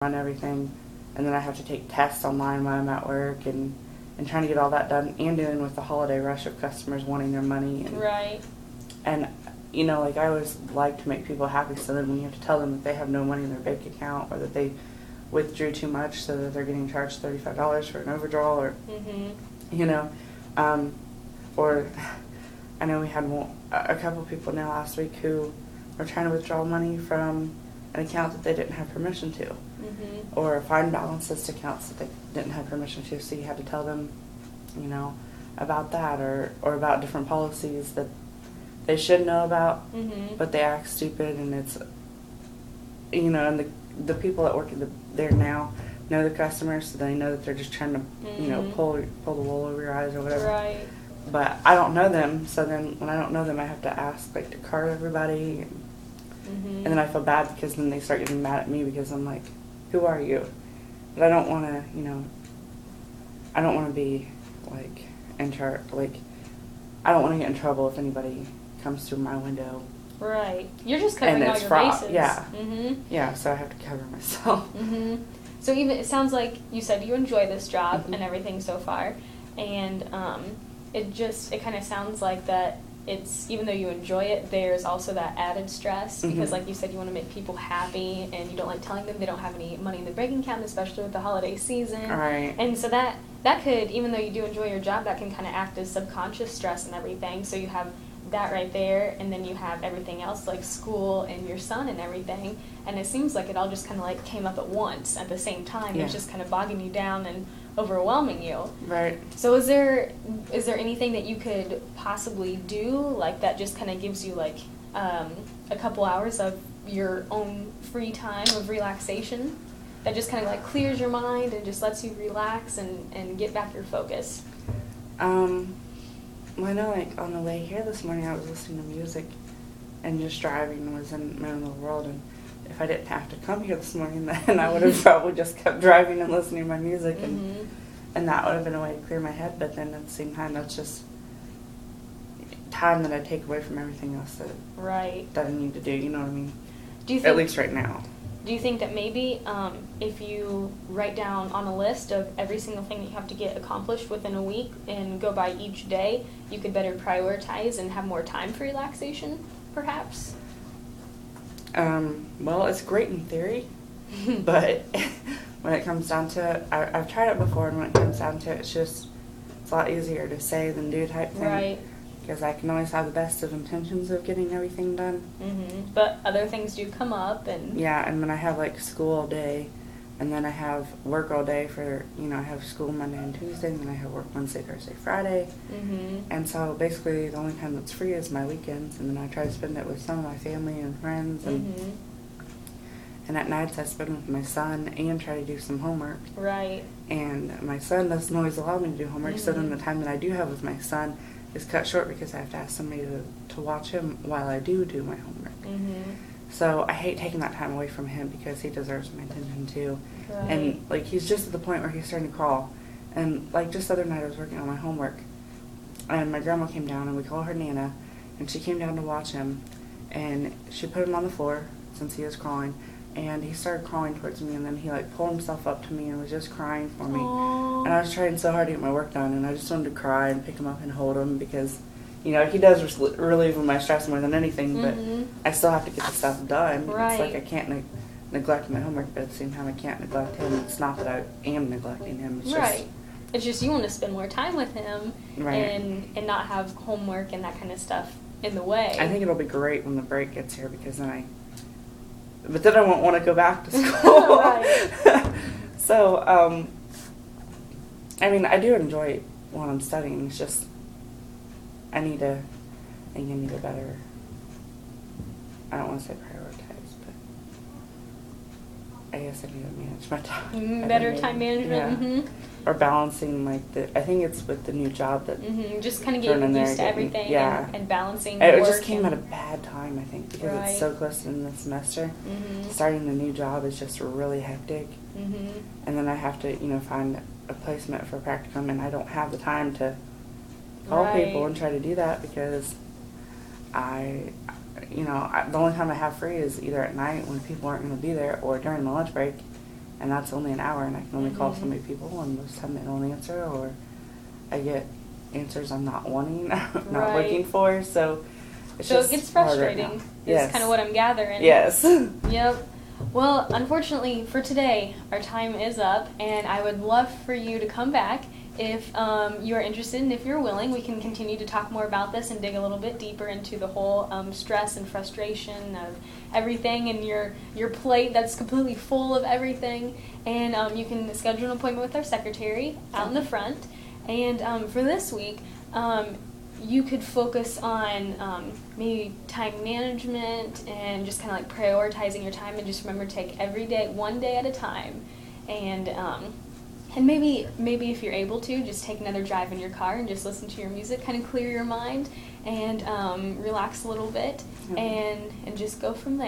on everything, and then I have to take tests online while I'm at work, and trying to get all that done, and dealing with the holiday rush of customers wanting their money. And, Right. And, you know, like, I always like to make people happy, so then when you have to tell them that they have no money in their bank account, or that they withdrew too much so that they're getting charged $35 for an overdraw, or, you know, or I know we had a couple people now last week who were trying to withdraw money from an account that they didn't have permission to, or find balances to accounts that they didn't have permission to, so you had to tell them, you know, about that, or about different policies that they should know about, but they act stupid, and it's, you know, and the people that work there now know the customers, so they know that they're just trying to, you know, pull the wool over your eyes or whatever. Right. But I don't know them, so then when I don't know them, I have to ask, like, to card everybody, and then I feel bad because then they start getting mad at me because I'm like, who are you? But I don't want to, you know, I don't want to be, like, in charge, like, I don't want to get in trouble if anybody comes through my window. Right. You're just covering all it's your fraud. bases. Yeah. Mm-hmm. Yeah, so I have to cover myself. Mm-hmm. So even it sounds like you said you enjoy this job and everything so far, and it kind of sounds like that. It's, even though you enjoy it, there's also that added stress because, like you said, you want to make people happy, and you don't like telling them they don't have any money in their bank account, especially with the holiday season. Right. And so that could, even though you do enjoy your job, that can kind of act as subconscious stress and everything. So you have that right there, and then you have everything else like school and your son and everything. And it seems like it all just kind of like came up at once at the same time. Yeah. It's just kind of bogging you down and overwhelming you. Right. So is there anything that you could possibly do, like, that just kind of gives you like a couple hours of your own free time of relaxation that just kind of like clears your mind and just lets you relax and get back your focus? Well, I know, like, on the way here this morning, I was listening to music and just driving and was in the middle of the world, and if I didn't have to come here this morning, then I would have probably just kept driving and listening to my music, and that would have been a way to clear my head. But then at the same time, that's just time that I take away from everything else that I need to do. You know what I mean? Do you think, at least right now. Do you think that maybe if you write down on a list of every single thing that you have to get accomplished within a week and go by each day, you could better prioritize and have more time for relaxation, perhaps? Well, it's great in theory, but when it comes down to it, I've tried it before, and when it comes down to it, it's a lot easier to say than do type thing. Right. Because I can always have the best of intentions of getting everything done. But other things do come up, and... Yeah, and then I have, like, school all day, and then I have work all day for, you know, I have school Monday and Tuesday, and then I have work Wednesday, Thursday, Friday. And so basically the only time that's free is my weekends, and then I try to spend it with some of my family and friends, and at nights I spend with my son and try to do some homework. Right. And my son doesn't always allow me to do homework, so then the time that I do have with my son is cut short because I have to ask somebody to watch him while I do my homework. So I hate taking that time away from him because he deserves my attention too. Right. And, like, he's just at the point where he's starting to crawl. And, like, just the other night I was working on my homework, and my grandma came down, and we call her Nana, and she came down to watch him, and she put him on the floor since he was crawling, and he started crawling towards me, and then he, like, pulled himself up to me and was just crying for me. Aww. And I was trying so hard to get my work done, and I just wanted to cry and pick him up and hold him because, you know, he does relieve my stress more than anything, but I still have to get the stuff done. Right. It's like I can't neglect my homework, but at the same time I can't neglect him. It's not that I am neglecting him. It's Right. It's just you want to spend more time with him, Right. and not have homework and that kind of stuff in the way. I think it'll be great when the break gets here because then I won't want to go back to school. Right. So, I mean, I do enjoy what I'm studying. It's just I think I need a better, I don't want to say prioritize, but I guess I need to manage my time. Better time management. Yeah. Or balancing, like, I think it's with the new job that just kind of getting used to everything, yeah. and balancing It work. just came at a bad time, I think, because Right. it's so close to the end of the semester. Starting a new job is just really hectic. And then I have to, you know, find a placement for practicum, and I don't have the time to call people and try to do that because the only time I have free is either at night when people aren't going to be there or during my lunch break. and that's only an hour, and I can only call so Mhm. many people, and most of the time they don't answer, or I get answers I'm not wanting, not Right. looking for, so it's So just it gets harder frustrating. now. Is Yes. kind of what I'm gathering. Yes. Yep. Well, unfortunately for today, our time is up, and I would love for you to come back if you are interested, and if you're willing, we can continue to talk more about this and dig a little bit deeper into the whole stress and frustration of everything and your plate that's completely full of everything. And you can schedule an appointment with our secretary out in the front. And for this week, you could focus on maybe time management and just kind of like prioritizing your time, and just remember to take every day, one day at a time. And maybe if you're able to, just take another drive in your car and just listen to your music, kind of clear your mind and relax a little bit, and just go from there.